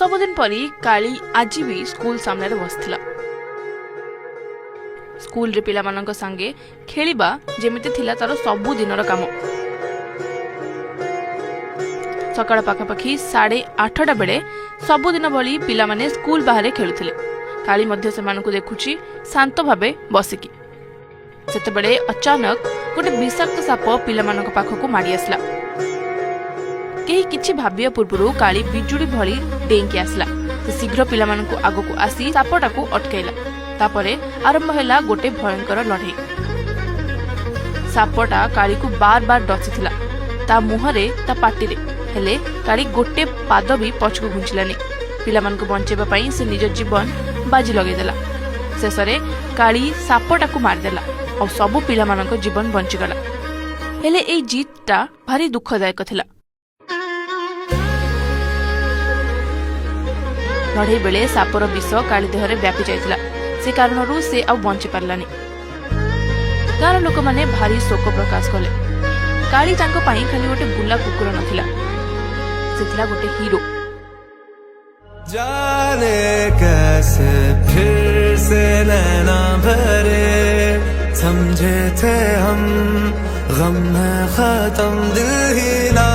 सबुदिन परी काली आज भी स्कूल सामने बसथिला। स्कूल रे पिला मानक संगे खेलिबा जेमिति थिला तार सबु दिनर काम। सकाळ पाखापाखी 8:30 बेले सबुदिन भली पिला माने स्कूल बाहर खेलुथिले। काली मध्य सेमानकु देखुची शांत भावे बसिकी। सेतेबेले अचानक गोटे विषाक्त साप पिला मानक पाखकु मारी आसला। केही किछि भाबिया पूर्वरु काली बिजुड़ी भली डेंकी आसला। से शीघ्र पिला मानकु आगकु आसी सापटाकु अटकाइला। तापरे आरंभ हैला गोटे भयंकर लड़ाई। सापटा काली को बार बार डसिथिला, ता मुहरे ता पाटिरे, हेले काली गोटे पाद भी पछकु घुंचिलानी। पिला मानकु बंचेबा पई से निज जीवन बाजी लगै देला। शेषरे काली सापटाकु मार देला और सबु पिला मानक जीवन बंची गला। हेले एई जीतटा भारी दुखदायक थिला। लड़ाई बेले सापर विष काली देहरे व्यापी जाइतिला। से कारणरू से आ बंची पारलानी। गाँव लोक माने भारी शोक प्रकाश कले। काली तांको पाई खाली गोटे बुला कुकुर नथिला, से थिला गोटे हीरो। जाने कैसे फिर से नैना भरे, समझे थे हम गम है खत्म दिल ही ना